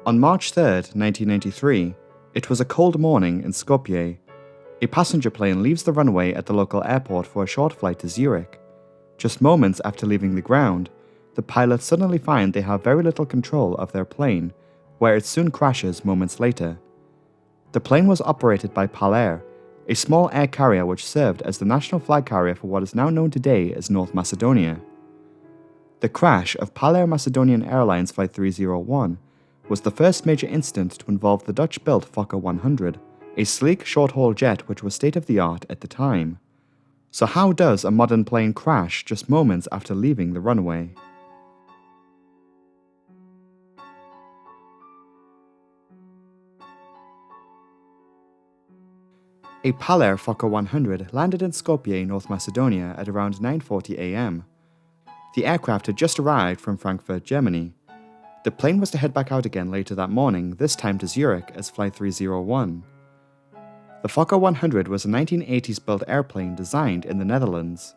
On March 3rd, 1993, it was a cold morning in Skopje. A passenger plane leaves the runway at the local airport for a short flight to Zurich. Just moments after leaving the ground, the pilots suddenly find they have very little control of their plane, where it soon crashes moments later. The plane was operated by Palair, a small air carrier which served as the national flag carrier for what is now known today as North Macedonia. The crash of Palair Macedonian Airlines Flight 301 was the first major incident to involve the Dutch-built Fokker 100, a sleek short-haul jet which was state-of-the-art at the time. So how does a modern plane crash just moments after leaving the runway? A Palair Fokker 100 landed in Skopje, North Macedonia at around 9:40 am. The aircraft had just arrived from Frankfurt, Germany. The plane was to head back out again later that morning, this time to Zurich as Flight 301. The Fokker 100 was a 1980s built airplane designed in the Netherlands.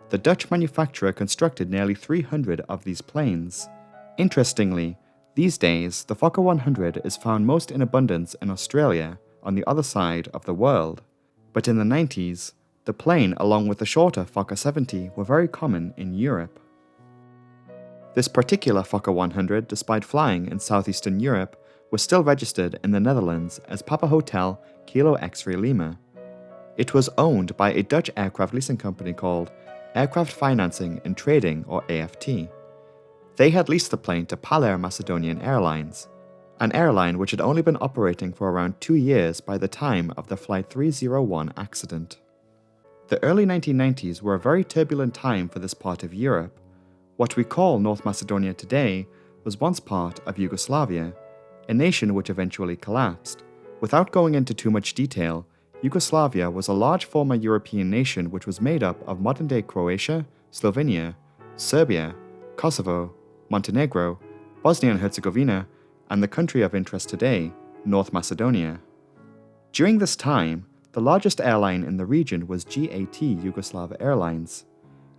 The Dutch manufacturer constructed nearly 300 of these planes. Interestingly, these days the Fokker 100 is found most in abundance in Australia, on the other side of the world. But in the 90s, the plane along with the shorter Fokker 70 were very common in Europe. This particular Fokker 100, despite flying in southeastern Europe, was still registered in the Netherlands as Papa Hotel Kilo X-Ray Lima. It was owned by a Dutch aircraft leasing company called Aircraft Financing and Trading, or AFT. They had leased the plane to Palair Macedonian Airlines, an airline which had only been operating for around 2 years by the time of the Flight 301 accident. The early 1990s were a very turbulent time for this part of Europe. What we call North Macedonia today was once part of Yugoslavia, a nation which eventually collapsed. Without going into too much detail, Yugoslavia was a large former European nation which was made up of modern-day Croatia, Slovenia, Serbia, Kosovo, Montenegro, Bosnia and Herzegovina, and the country of interest today, North Macedonia. During this time, the largest airline in the region was GAT Yugoslav Airlines.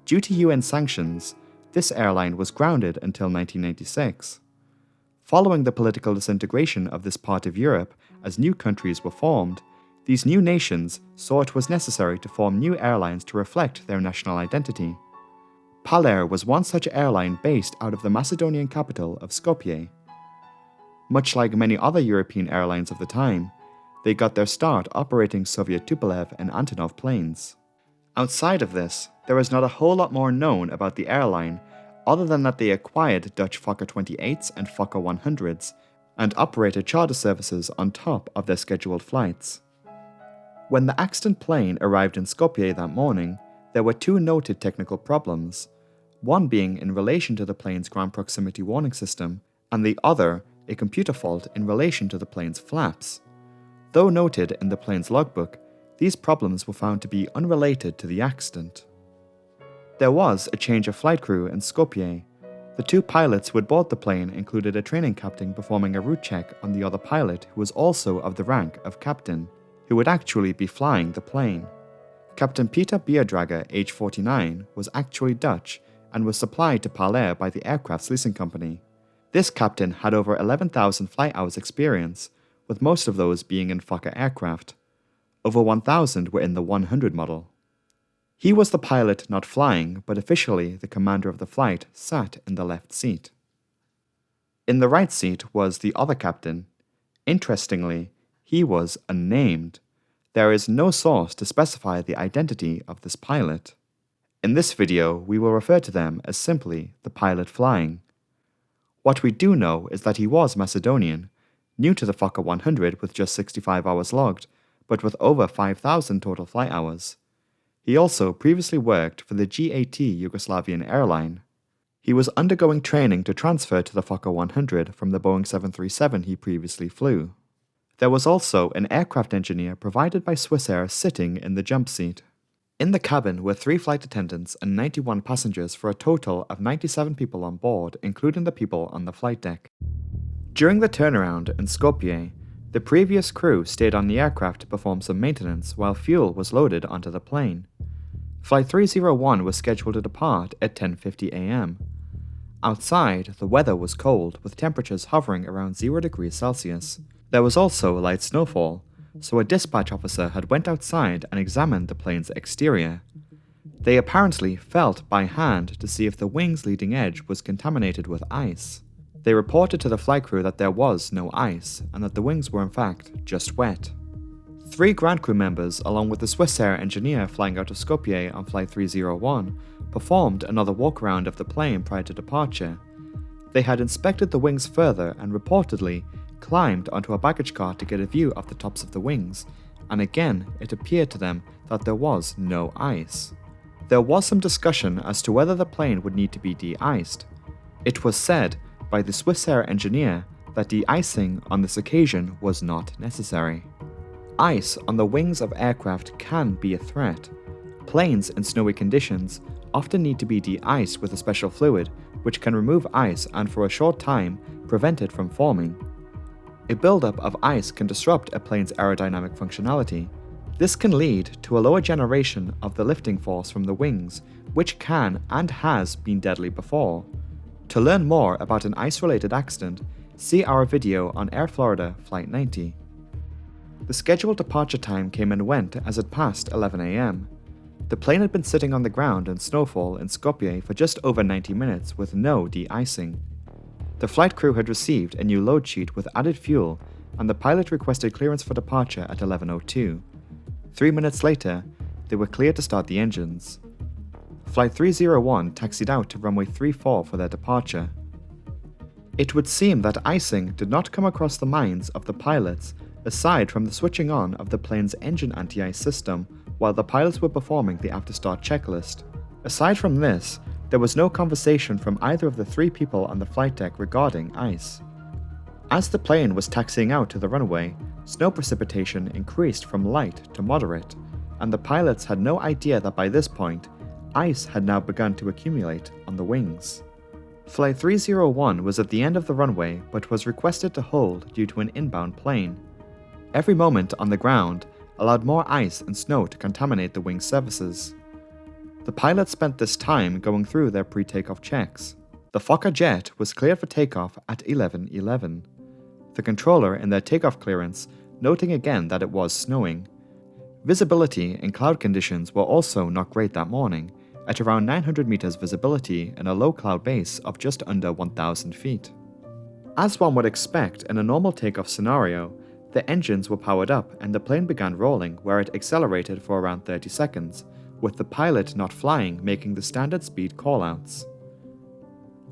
Due to UN sanctions, this airline was grounded until 1996. Following the political disintegration of this part of Europe as new countries were formed, these new nations saw it was necessary to form new airlines to reflect their national identity. Palair was one such airline based out of the Macedonian capital of Skopje. Much like many other European airlines of the time, they got their start operating Soviet Tupolev and Antonov planes. Outside of this, there is not a whole lot more known about the airline other than that they acquired Dutch Fokker 28s and Fokker 100s and operated charter services on top of their scheduled flights. When the accident plane arrived in Skopje that morning, there were 2 noted technical problems, one being in relation to the plane's ground proximity warning system, and the other a computer fault in relation to the plane's flaps. Though noted in the plane's logbook, these problems were found to be unrelated to the accident. There was a change of flight crew in Skopje. The 2 pilots who had board the plane included a training captain performing a route check on the other pilot who was also of the rank of captain, who would actually be flying the plane. Captain Peter Beerdrager, age 49, was actually Dutch and was supplied to Palair by the aircraft's leasing company. This captain had over 11,000 flight hours experience, with most of those being in Fokker aircraft. Over 1,000 were in the 100 model. He was the pilot not flying, but officially the commander of the flight sat in the left seat. In the right seat was the other captain. Interestingly, he was unnamed. There is no source to specify the identity of this pilot. In this video, we will refer to them as simply the pilot flying. What we do know is that he was Macedonian, new to the Fokker 100 with just 65 hours logged, but with over 5,000 total flight hours. He also previously worked for the GAT Yugoslavian airline. He was undergoing training to transfer to the Fokker 100 from the Boeing 737 he previously flew. There was also an aircraft engineer provided by Swissair sitting in the jump seat. In the cabin were 3 flight attendants and 91 passengers for a total of 97 people on board, including the people on the flight deck. During the turnaround in Skopje, the previous crew stayed on the aircraft to perform some maintenance while fuel was loaded onto the plane. Flight 301 was scheduled to depart at 10:50 am. Outside, the weather was cold, with temperatures hovering around 0 degrees Celsius. There was also light snowfall, so a dispatch officer had went outside and examined the plane's exterior. They apparently felt by hand to see if the wing's leading edge was contaminated with ice. They reported to the flight crew that there was no ice, and that the wings were in fact just wet. 3 ground crew members, along with the Swissair engineer flying out of Skopje on Flight 301, performed another walk-around of the plane prior to departure. They had inspected the wings further and reportedly climbed onto a baggage car to get a view of the tops of the wings, and again it appeared to them that there was no ice. There was some discussion as to whether the plane would need to be de-iced. It was said by the Swissair engineer that de-icing on this occasion was not necessary. Ice on the wings of aircraft can be a threat. Planes in snowy conditions often need to be de-iced with a special fluid which can remove ice and for a short time prevent it from forming. A buildup of ice can disrupt a plane's aerodynamic functionality. This can lead to a lower generation of the lifting force from the wings, which can and has been deadly before. To learn more about an ice-related accident, see our video on Air Florida Flight 90. The scheduled departure time came and went as it passed 11 AM. The plane had been sitting on the ground in snowfall in Skopje for just over 90 minutes with no de-icing. The flight crew had received a new load sheet with added fuel, and the pilot requested clearance for departure at 11:02. 3 minutes later, they were cleared to start the engines. Flight 301 taxied out to runway 34 for their departure. It would seem that icing did not come across the minds of the pilots aside from the switching on of the plane's engine anti-ice system while the pilots were performing the after-start checklist. Aside from this, there was no conversation from either of the 3 people on the flight deck regarding ice. As the plane was taxiing out to the runway, snow precipitation increased from light to moderate, and the pilots had no idea that by this point, ice had now begun to accumulate on the wings. Flight 301 was at the end of the runway but was requested to hold due to an inbound plane. Every moment on the ground allowed more ice and snow to contaminate the wing surfaces. The pilots spent this time going through their pre-takeoff checks. The Fokker jet was cleared for takeoff at 11:11. The controller in their takeoff clearance noting again that it was snowing. Visibility in cloud conditions were also not great that morning, at around 900 meters visibility in a low cloud base of just under 1,000 feet. As one would expect in a normal takeoff scenario, the engines were powered up and the plane began rolling where it accelerated for around 30 seconds, with the pilot not flying making the standard speed callouts.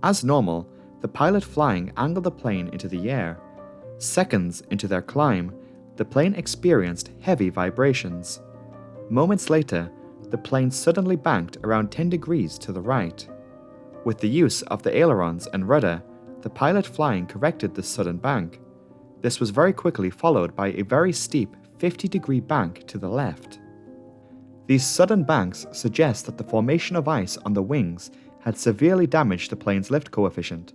As normal, the pilot flying angled the plane into the air. Seconds into their climb, the plane experienced heavy vibrations. Moments later, the plane suddenly banked around 10 degrees to the right. With the use of the ailerons and rudder, the pilot flying corrected this sudden bank. This was very quickly followed by a very steep 50-degree bank to the left. These sudden banks suggest that the formation of ice on the wings had severely damaged the plane's lift coefficient.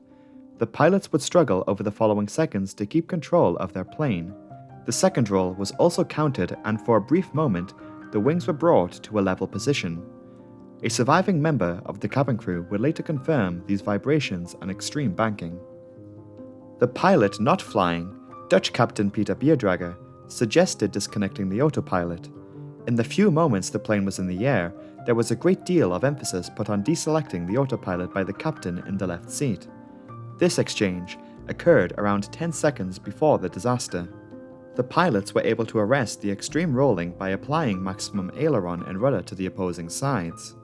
The pilots would struggle over the following seconds to keep control of their plane. The second roll was also counted, and for a brief moment, the wings were brought to a level position. A surviving member of the cabin crew would later confirm these vibrations and extreme banking. The pilot not flying, Dutch captain Peter Beerdrager, suggested disconnecting the autopilot. In the few moments the plane was in the air, there was a great deal of emphasis put on deselecting the autopilot by the captain in the left seat. This exchange occurred around 10 seconds before the disaster. The pilots were able to arrest the extreme rolling by applying maximum aileron and rudder to the opposing sides.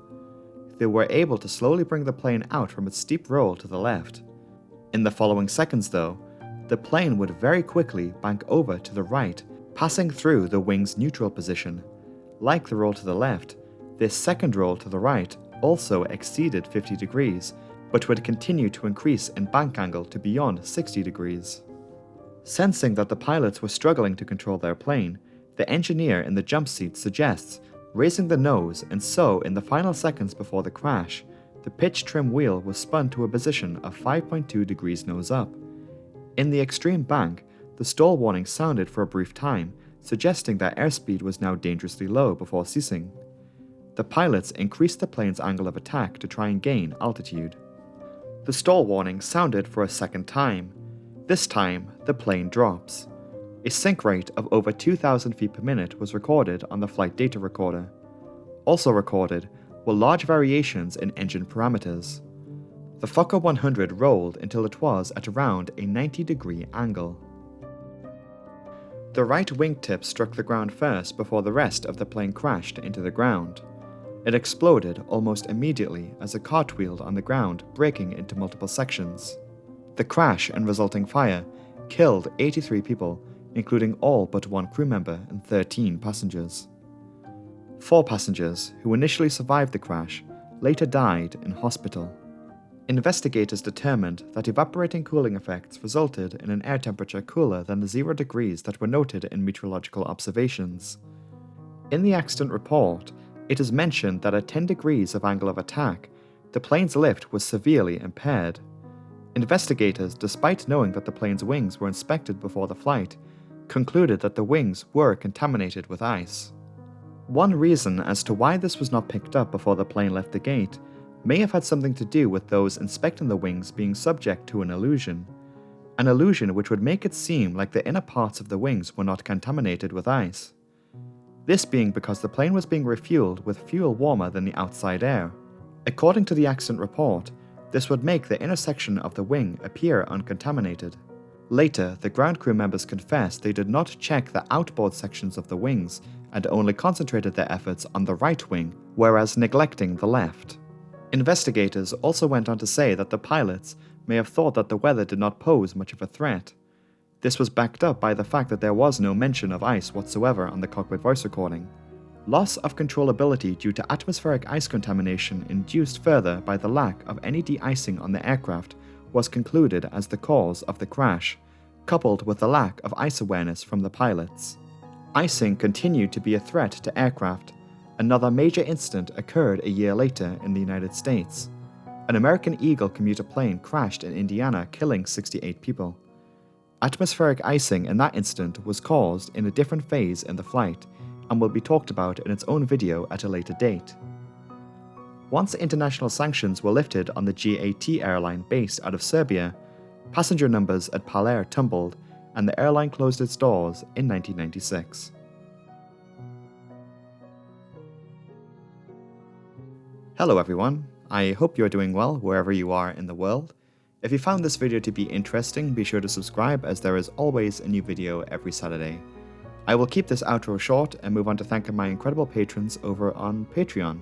They were able to slowly bring the plane out from its steep roll to the left. In the following seconds though, the plane would very quickly bank over to the right, passing through the wing's neutral position. Like the roll to the left, this second roll to the right also exceeded 50 degrees, but would continue to increase in bank angle to beyond 60 degrees. Sensing that the pilots were struggling to control their plane, the engineer in the jump seat suggests raising the nose, and so in the final seconds before the crash, the pitch trim wheel was spun to a position of 5.2 degrees nose up. In the extreme bank, the stall warning sounded for a brief time, suggesting that airspeed was now dangerously low before ceasing. The pilots increased the plane's angle of attack to try and gain altitude. The stall warning sounded for a second time. This time, the plane drops. A sink rate of over 2,000 feet per minute was recorded on the flight data recorder. Also recorded were large variations in engine parameters. The Fokker 100 rolled until it was at around a 90-degree angle. The right wingtip struck the ground first before the rest of the plane crashed into the ground. It exploded almost immediately as it cartwheeled on the ground, breaking into multiple sections. The crash and resulting fire killed 83 people, including all but one crew member and 13 passengers. 4 passengers, who initially survived the crash, later died in hospital. Investigators determined that evaporating cooling effects resulted in an air temperature cooler than the 0 degrees that were noted in meteorological observations. In the accident report, it is mentioned that at 10 degrees of angle of attack, the plane's lift was severely impaired. Investigators, despite knowing that the plane's wings were inspected before the flight, concluded that the wings were contaminated with ice. One reason as to why this was not picked up before the plane left the gate may have had something to do with those inspecting the wings being subject to an illusion which would make it seem like the inner parts of the wings were not contaminated with ice. This being because the plane was being refueled with fuel warmer than the outside air. According to the accident report, this would make the inner section of the wing appear uncontaminated. Later, the ground crew members confessed they did not check the outboard sections of the wings and only concentrated their efforts on the right wing, whereas neglecting the left. Investigators also went on to say that the pilots may have thought that the weather did not pose much of a threat. This was backed up by the fact that there was no mention of ice whatsoever on the cockpit voice recording. Loss of controllability due to atmospheric ice contamination induced further by the lack of any de-icing on the aircraft was concluded as the cause of the crash, coupled with the lack of ice awareness from the pilots. Icing continued to be a threat to aircraft. Another major incident occurred a year later in the United States. An American Eagle commuter plane crashed in Indiana, killing 68 people. Atmospheric icing in that incident was caused in a different phase in the flight and will be talked about in its own video at a later date. Once international sanctions were lifted on the GAT airline based out of Serbia, passenger numbers at Palair tumbled and the airline closed its doors in 1996. Hello everyone, I hope you are doing well wherever you are in the world. If you found this video to be interesting, be sure to subscribe as there is always a new video every Saturday. I will keep this outro short and move on to thanking my incredible patrons over on Patreon.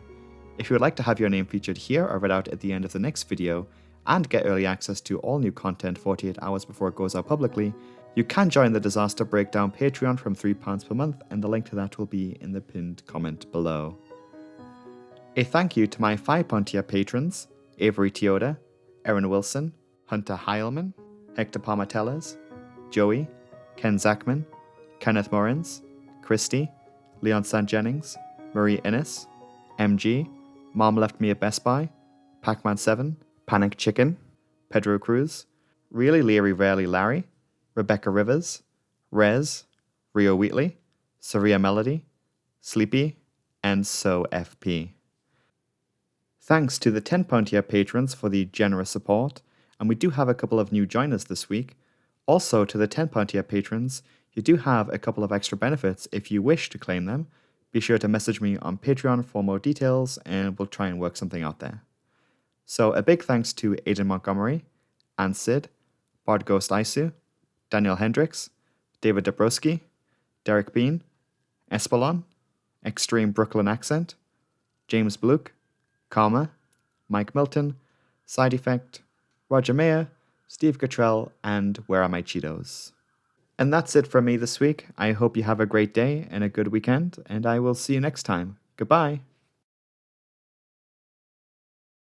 If you would like to have your name featured here or read out at the end of the next video, and get early access to all new content 48 hours before it goes out publicly, you can join the Disaster Breakdown Patreon from £3 per month, and the link to that will be in the pinned comment below. A thank you to my £5 tier patrons, Avery Tioda, Erin Wilson, Hunter Heilman, Hector Palmatellas, Joey, Ken Zachman, Kenneth Morins, Christy, Leon St. Jennings, Marie Innes, MG, Mom Left Me at Best Buy, Pac-Man7, Panic Chicken, Pedro Cruz, Really Leary Rarely Larry, Rebecca Rivers, Rez, Rio Wheatley, Saria Melody, Sleepy, and So FP. Thanks to the £10 tier patrons for the generous support, and we do have a couple of new joiners this week. Also to the £10 tier patrons, you do have a couple of extra benefits if you wish to claim them. Be sure to message me on Patreon for more details and we'll try and work something out there. So a big thanks to Aidan Montgomery, Ann Sid, Bard Ghost Isu, Daniel Hendricks, David Dabrowski, Derek Bean, Espelon, Extreme Brooklyn Accent, James Bluke, Karma, Mike Milton, Side Effect, Roger Mayer, Steve Cottrell, and Where Are My Cheetos? And that's it from me this week. I hope you have a great day and a good weekend, and I will see you next time. Goodbye!